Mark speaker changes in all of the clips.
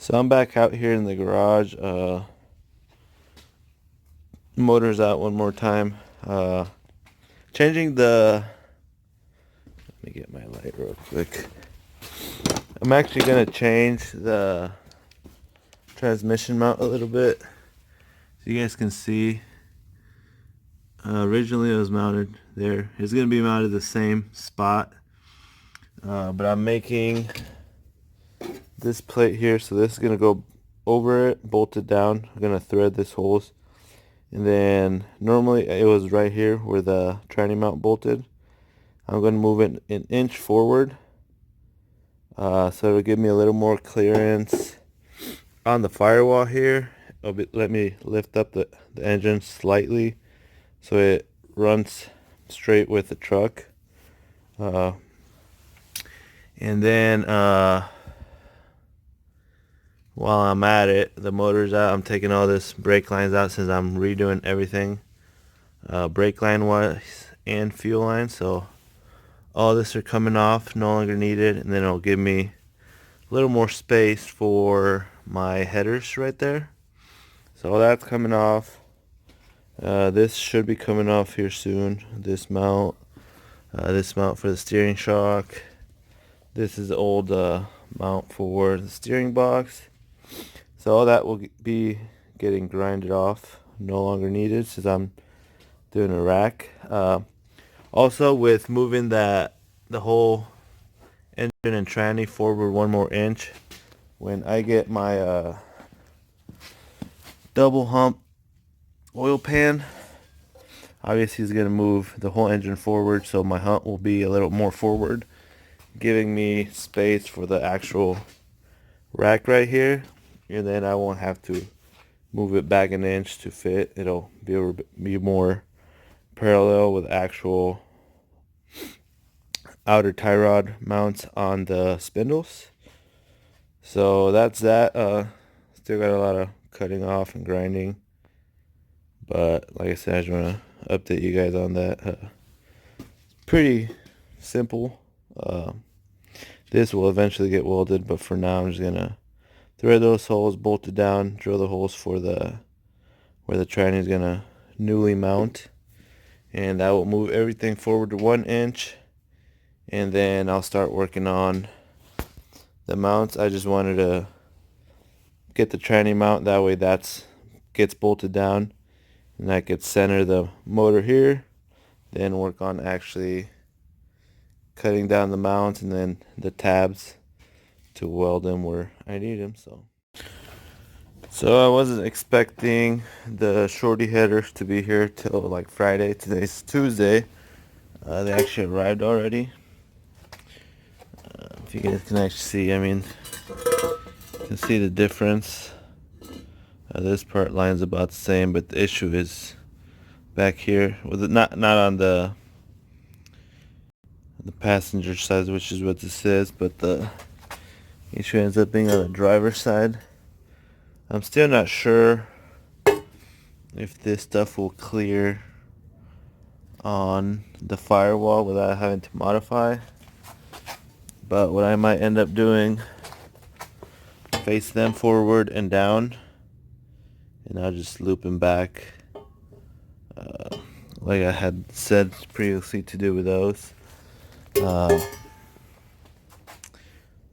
Speaker 1: So I'm back out here in the garage. Motor's out one more time. Changing the. Let me get my light real quick. I'm actually gonna change the transmission mount a little bit, so you guys can see. Originally it was mounted there. It's gonna be mounted the same spot, but I'm making this plate here, so this is gonna go over it, bolted down. I'm gonna thread this holes. And then normally it was right here where the tranny mount bolted. I'm going to move it an inch forward, so it'll give me a little more clearance on the firewall here. Let me lift up the engine slightly so it runs straight with the truck. And then while I'm at it, the motor's out. I'm taking all this brake lines out since I'm redoing everything, brake line wise and fuel line. So all this are coming off, no longer needed, and then it'll give me a little more space for my headers right there. So all that's coming off. This should be coming off here soon. This mount for the steering shock. This is the old mount for the steering box. So all that will be getting grinded off, no longer needed since I'm doing a rack. Also, with moving the whole engine and tranny forward one more inch, when I get my double hump oil pan, obviously it's going to move the whole engine forward, so my hump will be a little more forward, giving me space for the actual rack right here, and then I won't have to move it back an inch to fit. It'll be more parallel with actual outer tie rod mounts on the spindles. So that's that. Still got a lot of cutting off and grinding, but like I said, I just want to update you guys on that. It's pretty simple. This will eventually get welded, but for now I'm just gonna thread those holes, bolt it down, drill the holes for where the tranny is gonna newly mount, and that will move everything forward to 1 inch. And then I'll start working on the mounts. I just wanted to get the tranny mount, that way that gets bolted down, and that could center the motor here. Then work on actually cutting down the mounts and then the tabs to weld them where I need them. So I wasn't expecting the shorty headers to be here till like Friday. Today's Tuesday. They actually arrived already. If you guys can actually see, I mean, you can see the difference. This part line's about the same, but the issue is back here with it, not on the passenger side, which is what this is, but the issue ends up being on the driver's side. I'm still not sure if this stuff will clear on the firewall without having to modify. But what I might end up doing, face them forward and down, and I'll just loop them back, like I had said previously to do with those.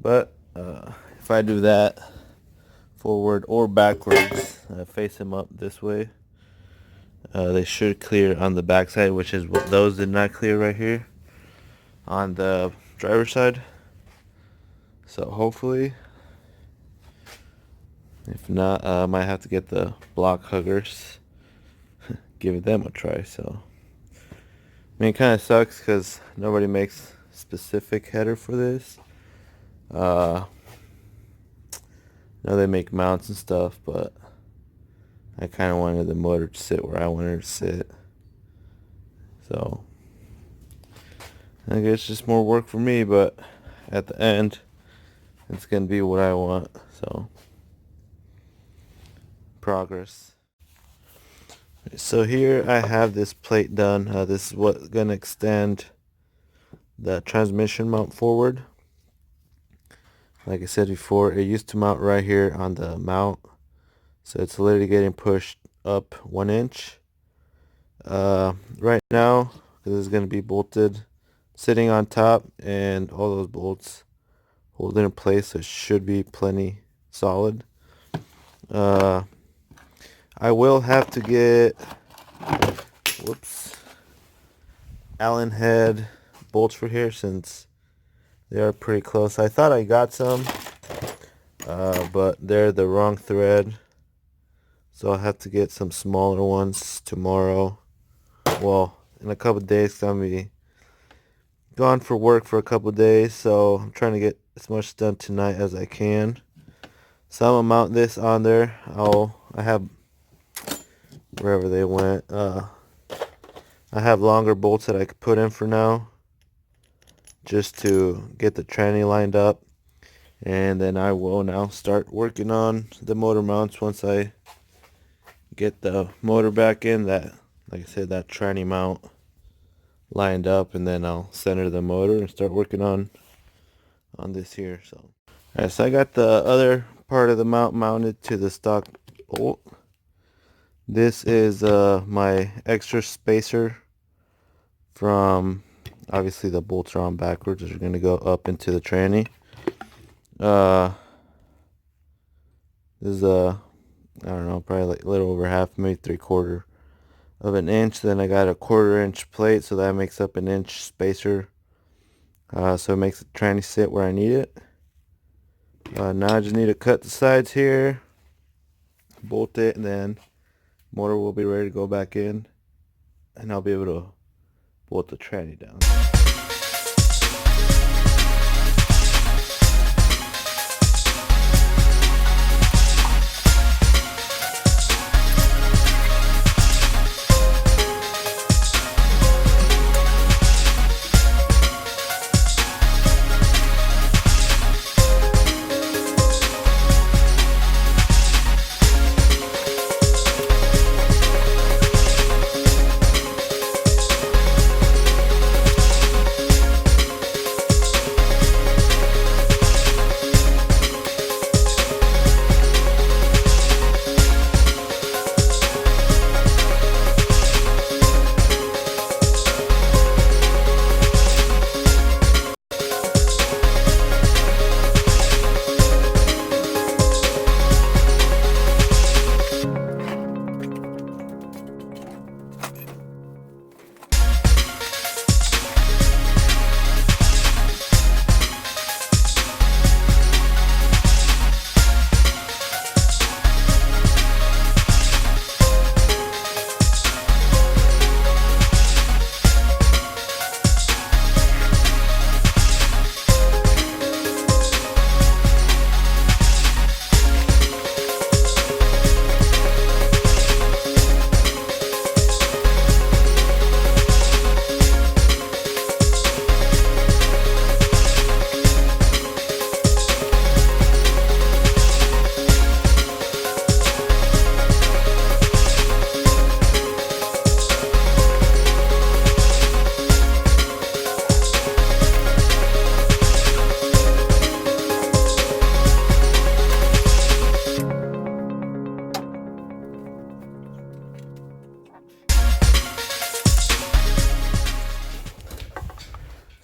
Speaker 1: But if I do that forward or backwards, face them up this way, they should clear on the back side, which is what those did not clear right here on the driver's side. So hopefully, if not, I might have to get the block huggers, give them a try. So I mean, it kind of sucks because nobody makes specific header for this. I know they make mounts and stuff, but I kind of wanted the motor to sit where I wanted it to sit. So I guess it's just more work for me, but at the end, it's going to be what I want. So progress. So here I have this plate done. This is what's going to extend the transmission mount forward. Like I said before, it used to mount right here on the mount, so it's literally getting pushed up 1 inch. Right now, this is going to be bolted, sitting on top, and all those bolts hold it in place, so it should be plenty solid. I will have to get, Allen head bolts for here since they are pretty close. I thought I got some, but they're the wrong thread, so I'll have to get some smaller ones tomorrow. Well, in a couple of days, 'cause I'm gonna be gone for work for a couple of days, so I'm trying to get as much done tonight as I can. So I'm gonna mount this on there. I have, wherever they went, I have longer bolts that I could put in for now, just to get the tranny lined up, and then I will now start working on the motor mounts once I get the motor back in, that, like I said, that tranny mount lined up, and then I'll center the motor and start working on this here. So alright, so I got the other part of the mount mounted to the stock bolt. This is my extra spacer from, obviously the bolts are on backwards, they're going to go up into the tranny. This is I don't know, probably like a little over half, maybe 3/4 of an inch. Then I got a 1/4 inch plate, so that makes up an inch spacer. So it makes the tranny sit where I need it. Now I just need to cut the sides here, bolt it, and then motor will be ready to go back in, and I'll be able to bolt the tranny down.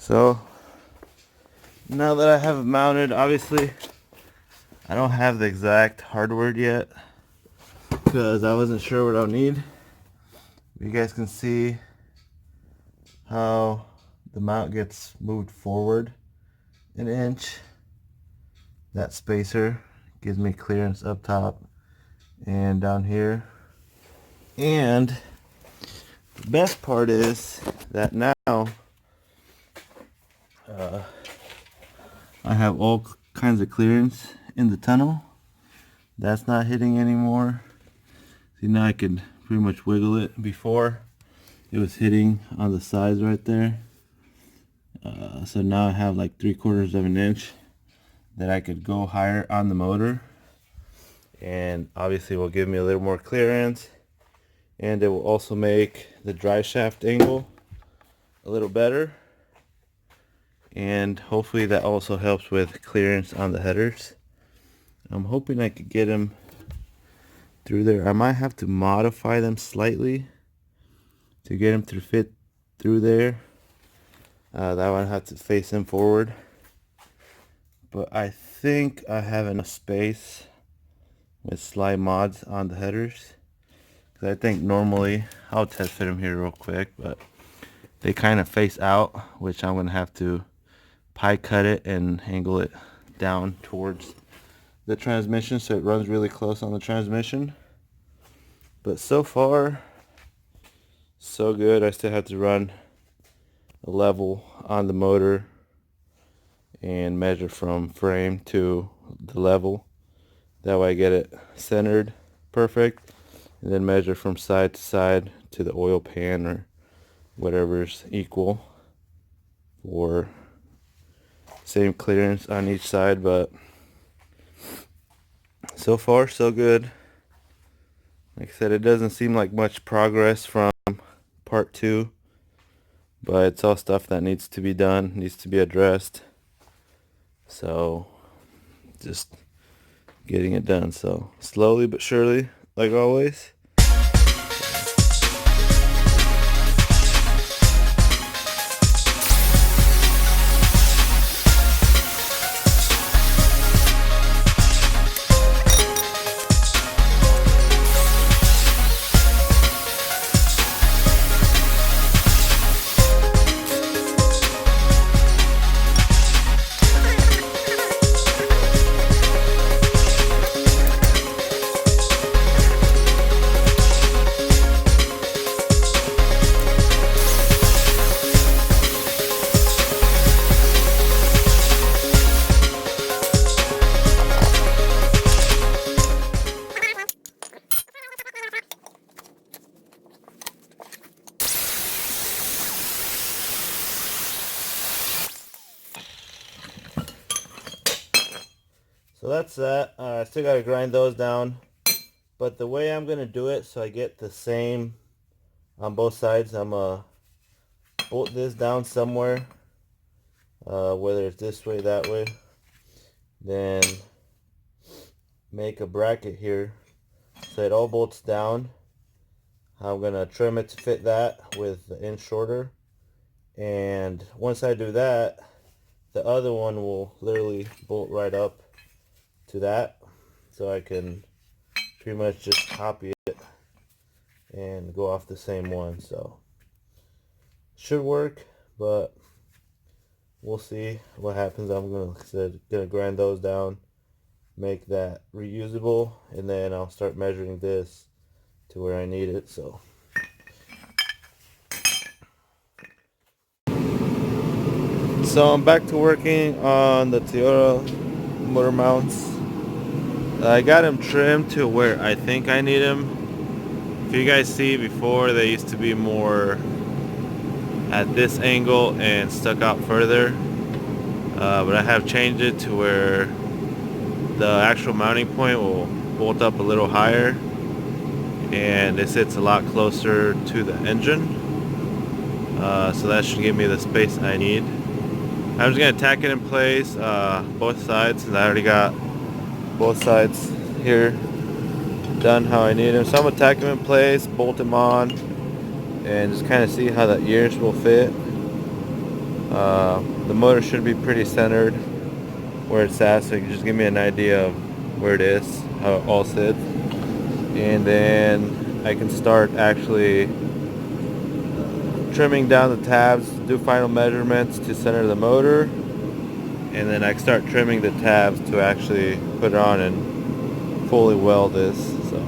Speaker 1: So now that I have it mounted, obviously I don't have the exact hardware yet because I wasn't sure what I'll need. You guys can see how the mount gets moved forward an inch. That spacer gives me clearance up top and down here. And the best part is that now I have all kinds of clearance in the tunnel. That's not hitting anymore. See, now I can pretty much wiggle it. Before it was hitting on the sides right there. So now I have like 3/4 of an inch that I could go higher on the motor, and obviously will give me a little more clearance, and it will also make the drive shaft angle a little better. and hopefully that also helps with clearance on the headers. I'm hoping I could get them through there. I might have to modify them slightly to get them to fit through there. That one I have to face them forward, but I think I have enough space with slide mods on the headers, because I think normally I'll test fit them here real quick, but they kind of face out, which I'm gonna have to pie cut it and angle it down towards the transmission so it runs really close on the transmission. But so far so good. I still have to run a level on the motor and measure from frame to the level. That way I get it centered perfect, and then measure from side to side to the oil pan or whatever's equal for same clearance on each side. But so far so good. Like I said, it doesn't seem like much progress from part 2, but it's all stuff that needs to be done, needs to be addressed. So just getting it done. So slowly but surely, like always. So that's that. I still got to grind those down. But the way I'm going to do it so I get the same on both sides, I'm going to bolt this down somewhere. Whether it's this way, that way. Then make a bracket here so it all bolts down. I'm going to trim it to fit that with the inch shorter. And once I do that, the other one will literally bolt right up to that, so I can pretty much just copy it and go off the same one. So should work, but we'll see what happens. I'm gonna grind those down, make that reusable, and then I'll start measuring this to where I need it. So I'm back to working on the Toyota motor mounts. I got them trimmed to where I think I need them. If you guys see, before they used to be more at this angle and stuck out further, but I have changed it to where the actual mounting point will bolt up a little higher and it sits a lot closer to the engine, so that should give me the space I need. I'm just going to tack it in place, both sides, since I already got both sides here done how I need them. So I'm going to tack them in place, bolt them on, and just kind of see how the ears will fit. The motor should be pretty centered where it's at, so you can just give me an idea of where it is, how it all sits. And then I can start actually trimming down the tabs, do final measurements to center the motor, and then I can start trimming the tabs to actually put it on and fully weld this. So